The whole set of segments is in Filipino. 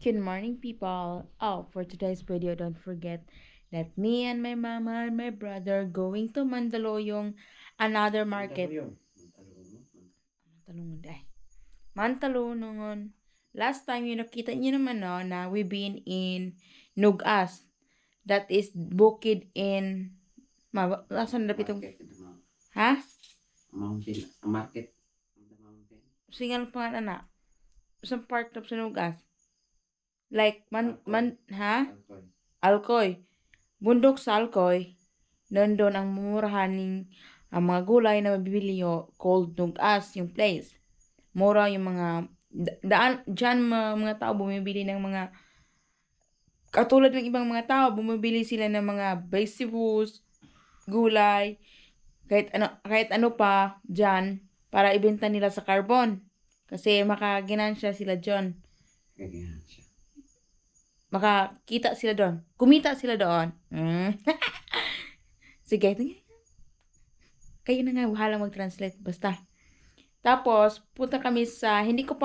Good morning, people. Oh, for today's video, don't forget that me and my mama and my brother going to Mandaluyong, another market. Mantalungon, eh. Mantalungon. Last time, nakita nyo naman, no, na we been in Nugas. That is Bukid in... Lasan na pitong... Ha? Mountain, market, the mountain. Singal pa nga na. Some part of sa Nugas. Like, ha? Alcoy. Alcoy. Bundok sa Alcoy, nandun ang mumurahan ang mga gulay na mabibili nyo, called Nugas, yung place. Mura yung mga, daan, dyan mga tao bumibili ng mga, katulad ng ibang mga tao, bumibili sila ng mga vegetables, gulay, kahit ano pa, dyan, para ibenta nila sa carbon. Kasi makaginansya sila dyan. Kaya siya. Makakita sila doon. Kumita sila doon. Sige, kayo na nga, bahala mag-translate. Basta. Tapos, punta kami sa, hindi pa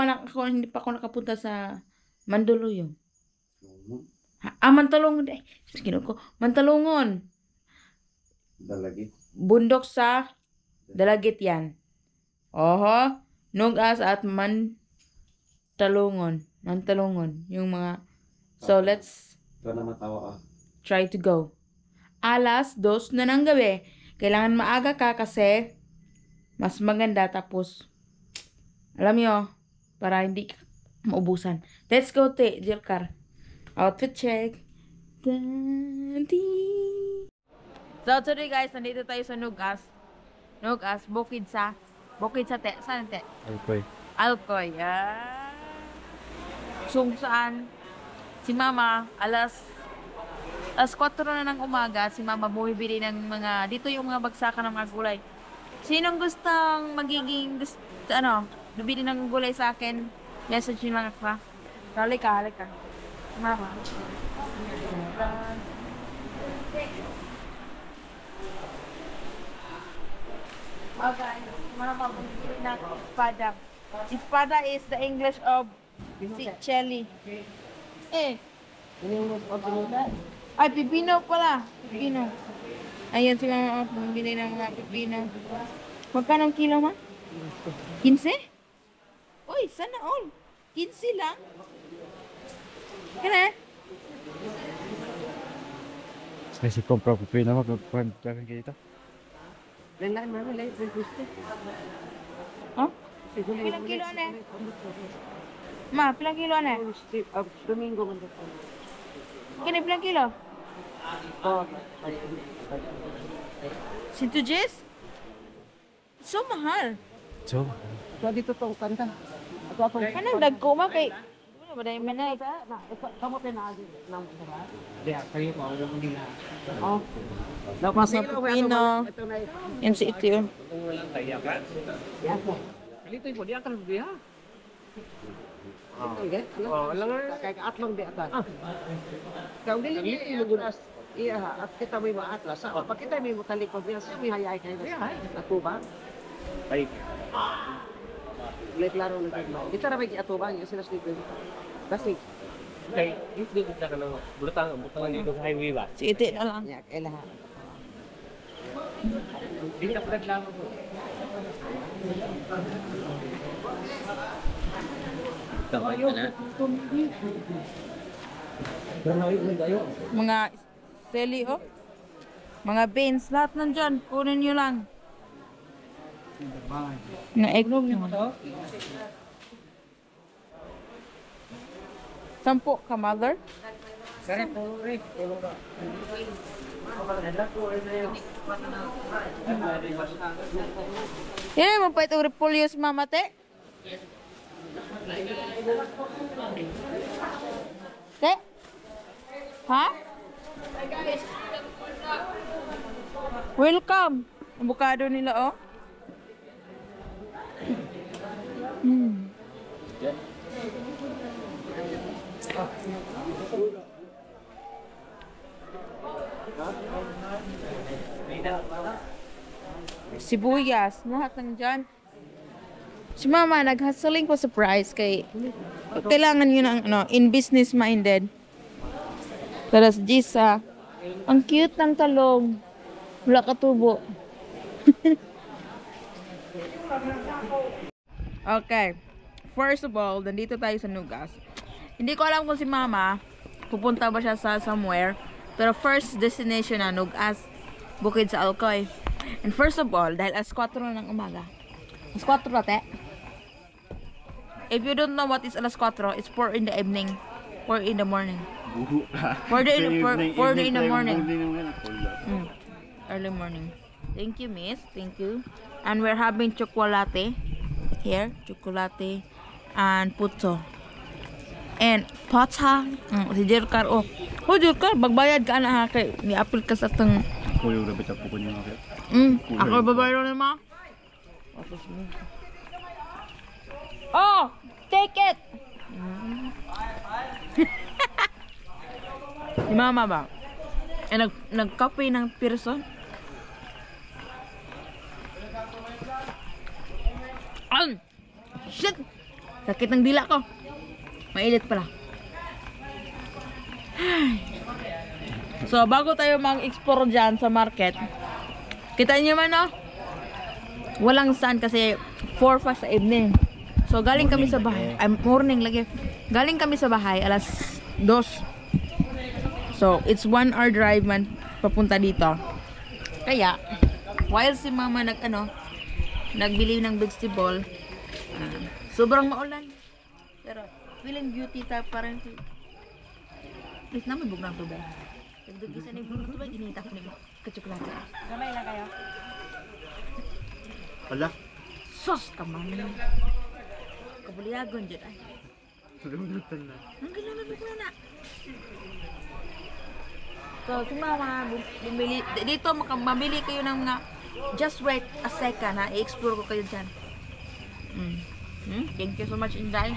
ako nakapunta sa Mandaluyong. Mantalungon. Mantalungon. Dalagit. Bundok sa Dalagit yan. Oho. Nugas at Mantalungon. Yung mga, so let's Ito na matawa try to go. Alas 2 na ng gabi. Kailangan maaga ka kasi mas maganda, tapos alam nyo, para hindi ka maubusan. Let's go, Jilkar. Outfit check. So today guys, nandito tayo sa Nugas. Bukid sa saan te? Alcoy. Kung saan si Mama, alas 4 na ng umaga, si Mama bumibili ng mga, dito yung mga bagsakan ng mga gulay. Sinong gustong bibili ng gulay sa akin, message nyo lang ako. Halika. Mama. Okay, Mama, bumibili ng espada. Espada is the English of chili. Ay, pipino pala. Pipino. Ayan si Mama, bumili ng mga pipino. Magkano ang kilo, ma? 15? Uy, sana all. 15 lang. Kaya? Saya si compra pipino magkukuhan kayo dito. Lain-lain mana lain gusto. Oh? Pilang kilo na? Ma, pilang kilo na? Domingo man dito. Kini pilang kilo? Si Jess? So mahal. So, Dito tong kanta. Kanang dagko ma kay ano ba dai manay? Kamu penagi nang dara. Dia kayo ko ang nila. Oh. Sa pipino. Yan si ito yun. Kalito po dia kan dia. Oh, lang kay atlong di atas. Kau dili ni lugunas. Iya, at kita may maatlas. Pag kita may mutalikod niya, siya may hayay kayo. Ako ba? baik. Ulit laro ng kaglaw. Kita na may atubang yung sila sleeping. Kasi, Kay hindi kita ka ng butang dito sa highway ba? Si ito na lang. ya, kailangan. Hindi ka pala lang po. Kamay ka na. Mga seli oh. Mga beans, lahat nandyan. Kunin nyo lang. Na eggnog nyo. 10 ka, mother? Yan, mapait ang repolyo si mama, te. Te? Ha? Welcome. Avocado nila, oh. Sibuyas, lahat nandyan. Si mama, nag-hustling ko sa price kay kailangan yun ng in business minded. Tapos Gisa, ang cute ng talong. Wala katubo. Okay. First of all, nandito tayo sa Nugas. Hindi ko alam kung si mama pupunta ba siya sa somewhere. Pero first destination na Nugas, bukid sa Alcoy. And first of all, dahil alas 4 na ng umaga. Alas 4 na, te. If you don't know what is alas 4, it's 4 in the evening. 4 in the morning. 4 in the morning. Early morning. Thank you, miss. Thank you. And we're having chocolate. Here, chocolate. And puto. And pata. Si Jerkar, oh. Oh, Jerkar, magbayad ka na ha. Kay, ni-apple ka sa tang... Kuya, grabe tapo ko niya kaya. Ako babayad na ma. Oh, take it. Si mama ba? Eh, nagkape ng person. Shit! Sakit ng dila ko. Mainit pala. So, bago tayo mag-explore dyan sa market, kita niyo man, no? Walang sun kasi 4 pa sa evening. So, galing kami sa bahay. Morning lagi. Galing kami sa bahay, alas 2. So, it's 1 hour drive man papunta dito. Kaya, while si mama nagbili ng vegetable, sobrang maulan. Pero, feeling beauty type pa rin. Please naman, bugnang tubig. Nagdugisa na yung bugnang tubig, ginita ko na yung katsukulate. Gamay lang kayo. Wala. Sos kaman. Kabuliagon dyan ay. Lumutan na. Ang ginanabik na. So, si mama, bumili, dito mamili kayo ng mga, just wait a second ha, i-explore ko kayo dyan. Thank you so much, Inday.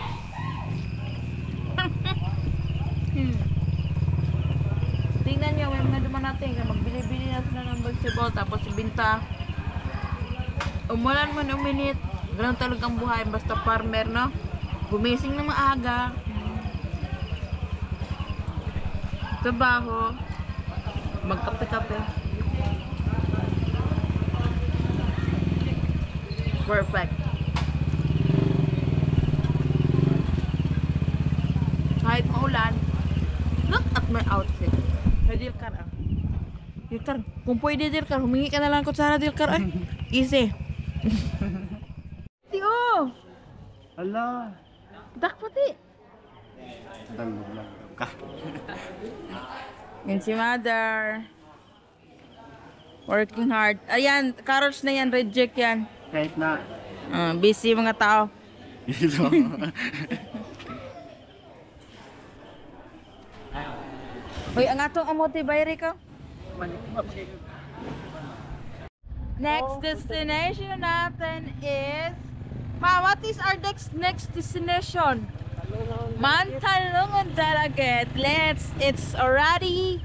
Tingnan nyo, may mga duman natin, magbili-bili natin na ng vegetable, tapos ibinta. Umulan man uminit, ganun talagang buhay, basta farmer, no? Gumising ng maaga. Trabaho. Magkape-kape. Perfect. Kahit maulan, look at my outfit. Hey, Dilkar, Dilkar, kung pwede, Dilkar, humingi ka na lang kutsara, Dilkar, ay. Easy. Tiyo! Ala. Dakpati. Dalog lang ka. Yan si mother. Working hard. Ayan, carrots na yan, reject yan. Kahit na. Busy mga tao. Ito. Hoy, ang atong amote bayri ko. Next destination natin is... Ma, what is our next destination? Mantalungan Dalaget. It's already...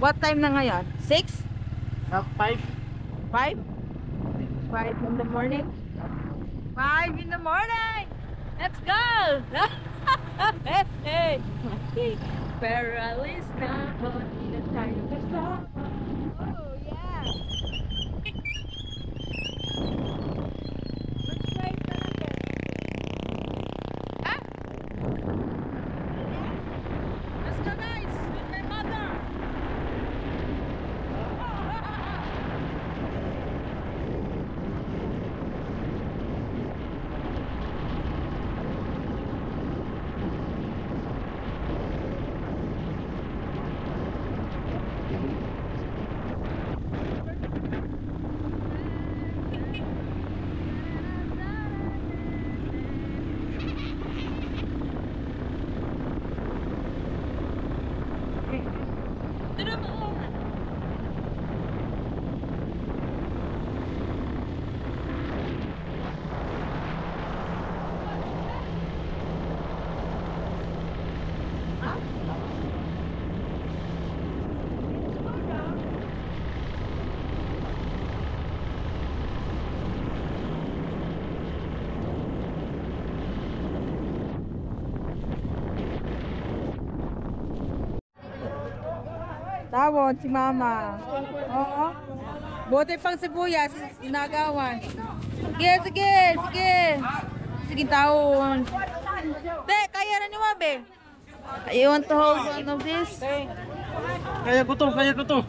What time na ngayon? 6? 5. 5? 5 in the morning? 5 in the morning! Let's go! Hey! Paralysis na the time of the Oh, yeah! Mag-drive na natin. Ah? Let's go, guys! With my mother! Tawon si mama. Oo. Buti pang sibuyas, inagawan. Sige, sige, sige. Sige, tawon. Te, kaya na ni Wabe. You want to hold one of this? Kaya ko to, kaya ko to.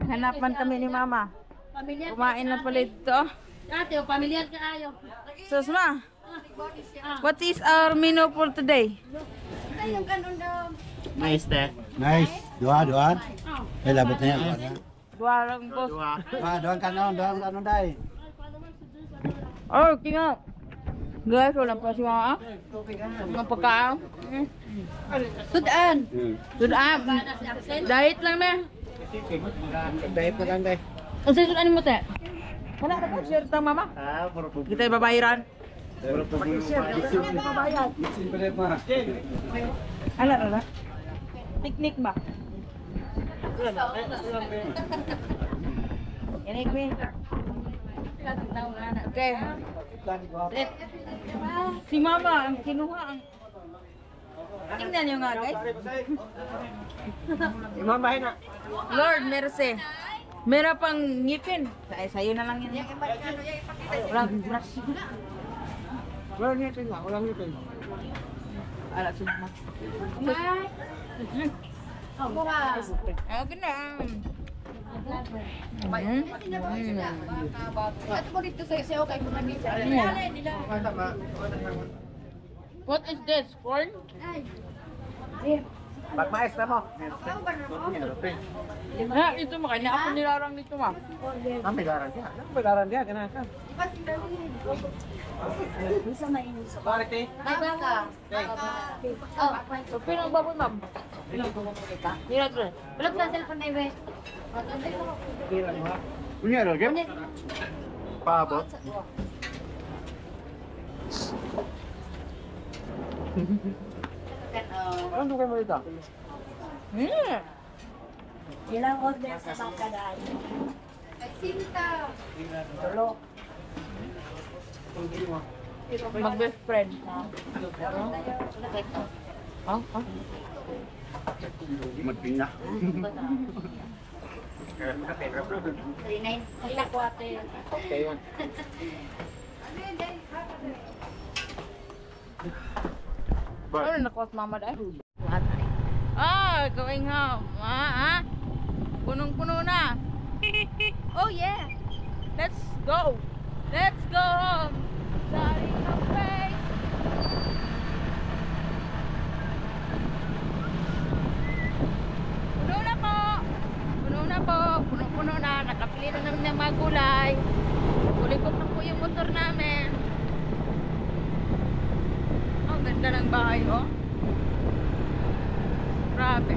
Hanapan kami ni mama. Kumain na pala ito. Ate, pamilyar ka ayo. Susma, what is our menu for today? Nice, te. Nice. Dua. Eh, labot na yan. Dua lang, boss. Doan kanon, day. Oh, tingnan. Guys, wala pa si mama. Mga pagkain. Sudan. Sudan. Diet lang na. Dahil na lang, day. Ang sudan mo, te? Wala na po, share tang mama. Ah, puro po. Kita babayaran. Puro po. Ala. Piknik ba? Ini gue. Okay. Si mama ang kinuha ang. Tingnan nyo nga guys. Imam bahay na. Lord, mercy. Meron pang ngipin. Sa'yo na lang yan. Walang brush. Walang ngipin nga, walang ngipin. Ala, sumama. Okay na. What is this? Corn? Pagmais na mo. Ha, ito makanya ako nilarang dito ma. Ah, may garantiya. May garantiya, ganun ka. Bakit eh? So, pinang baboy ma'am. Hirap rin. Bulog na cellphone na iwe. Punya lagi? Paabot? Ano kayo mo dito? Ilang order sa bangkadaan. Mag-best friend. Magpina. 39. Ay, kuwate. Okay yun. Ano nakuha mama dahil? Going home. Punong-puno na. Oh yeah. Let's go. Let's go home. Sorry, no face. Puno na po. Puno na. Nakapili na namin ng mga gulay. Kulibok na po yung motor namin. Ang ganda ng bahay, oh. Grabe.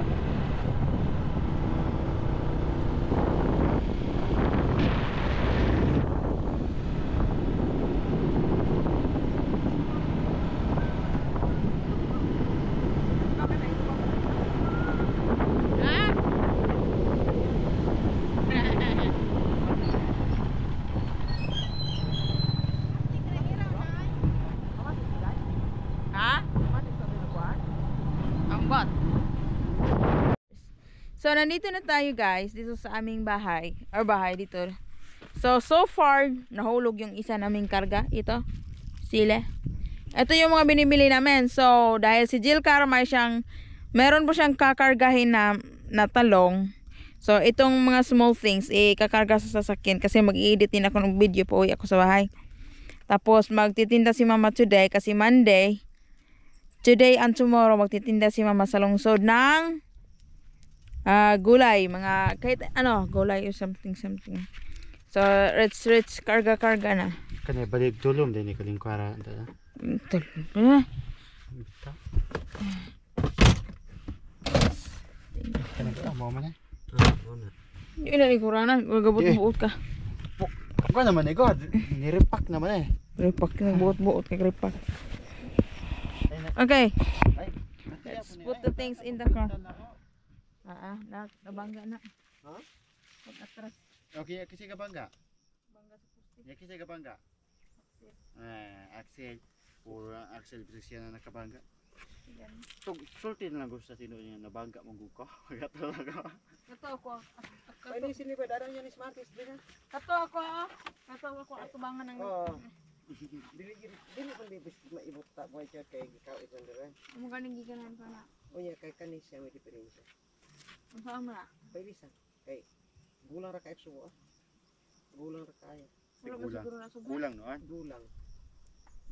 So, nandito na tayo guys, dito sa aming bahay, or bahay dito. So far, nahulog yung isa naming karga, ito, sile. Ito yung mga binibili namin. So, dahil si Jill Carmay meron po siyang kakargahin na talong. So, itong mga small things, kakarga sa sasakyan kasi mag-i-edit din ako ng video po, uwi ako sa bahay. Tapos, magtitinda si mama today kasi Monday. Today and tomorrow, magtitinda si mama sa lungsod ng gulay, mga kahit ano, gulay or something. So, rich karga na. Kanya balik tulong din ni kalingkwara. Tulong. Kanya mo man eh. Hindi na ikuranan, gagabot-buot ka. Ako naman eh, God. Nirepak naman eh. Ripak na buot-buot kay ripak. Okay. Let's put the things in the car. Nabangga na. Ha? Pag atras. Okay, kasi ka bangga. Bangga sa pusti. Ya kasi ka bangga. Axel. Puro Axel bisa siya na nakabangga. Yan. So, sulti na lang gusto sa sino niya nabangga mong guko. Kaya talaga. Kato ako. Pwede siniba, darang yan ni Smarties, di na? Kato ako. Atubangan ng... Oo. Dili pang bibis maibot ta mo siya kay ikaw itong dere. Amo ganing giganahan pa na. Unya kay kanis siya may diferensya. Ang saan mo na? Pabilisan. Kay gulang ra kay suwa. Gulang ra kaya. Wala ba Gulang. siguro na subra? Kulang no? Gulang.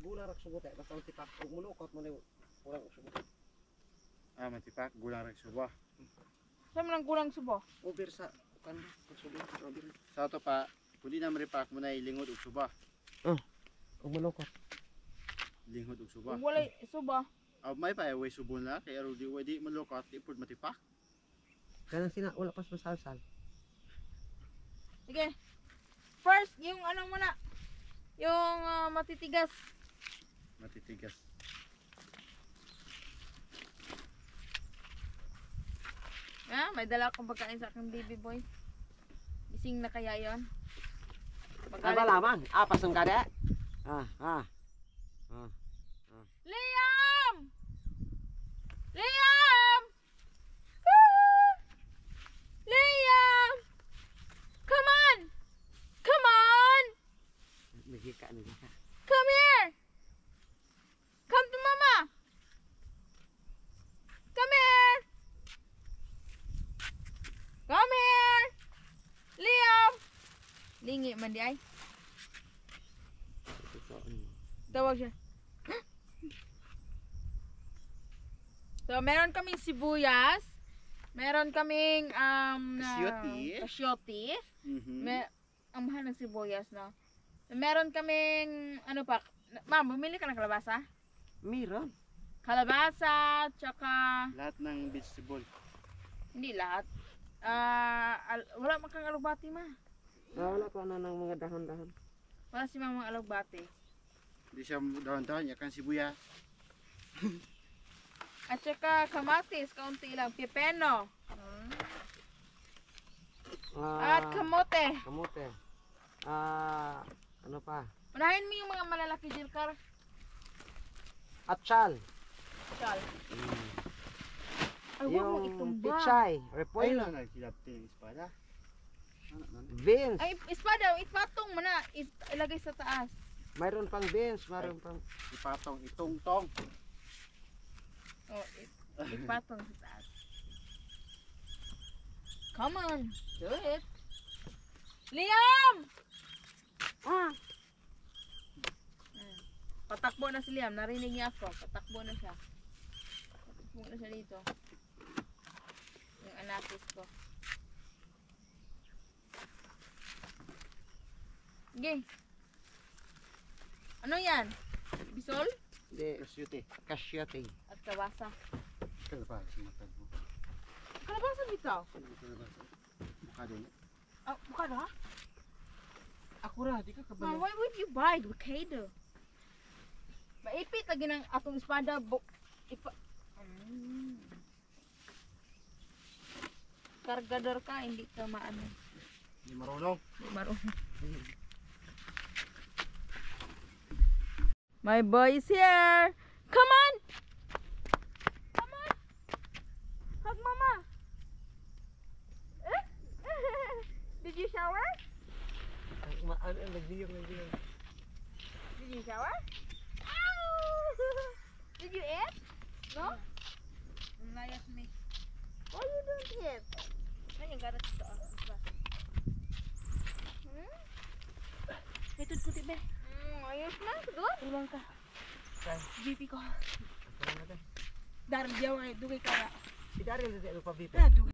Gulang ra subo tay basta tipak ug mulukot mo ni kulang subo. Matipak, gulang rin suba. Saan mo lang kulang subo? Over sa kan subo over. Sa to pa, pwede na maripak mo na ilingod og suba. Ug mulukot. Lingod og suba. Kung wala subo. May pa way subon na kay aron di malukot, di pud matipak. Kanang sina wala pas masalsal. Sige. First, yung ano muna. Yung matitigas. Matitigas. May dala akong pagkain sa aking baby boy. Gising na kaya yon. Ay balaman, apa sang kada? Liam! Liam! Ah! Liam! Come on! Come on! Nagika. Come here! Come to mama! Come here! Come here! Liam! Lingi man di ay. Tawag siya. So, meron kaming sibuyas. Meron kaming Kasyoti. kasyoti. Mhm. Ang mahal ng sibuyas, no? Meron kaming, ano pa, ma'am, bumili ka ng kalabasa? Meron. Kalabasa, tsaka, Lahat ng vegetable. hindi lahat. Wala man kang alugbati, ma. Wala pa na ng mga dahon-dahon. Wala si mamang alugbati. Di siya dahan-dahan, yakan sibuyas. At tsaka kamatis, kaunti lang. Pipeno. At kamote. kamote. Ano pa? Unahin mo yung mga malalaki, Jirkar. Atchal. Chal. Ay, huwag mong Yung itumba. pichay, Ay repolyo, lang nagkilapti ng espada. beans. Ay, ispada, ipatong mo na. Ilagay sa taas. Mayroon pang beans, mayroon pang Ipatong, itong-tong. Oh, ipatong sa taas. Come on, do it. Liam! Patakbo na si Liam. Narinig niya ako. Patakbo na siya. Patakbo na siya dito. Yung anakis ko. Okay. Ano yan? Bisol? de Kasyuti. cassiote. At kabasa. Kalabas, matag mo. Kalabasa dito? Kalabas. Mukha din. Buka na? Ako ra, di ka Ma, kabalo. why would you buy Ducado? Maipit lagi ng atong espada. Kargador ka, hindi ka maano. Di marunong. Hindi marunong. My boy is here! Come on! Come on! Hug mama! Did you shower? Nagdiyong. Did you shower? Ow! Did you eat? No? Layas me. Why you don't eat? Ay, yung garat ito. Ito ko tibe. Ayos na. Doon. Tulang ka. GP ko. Dar, diyaw ay dugay ka. Si Daryl, ano pa, Bipe? Dugay.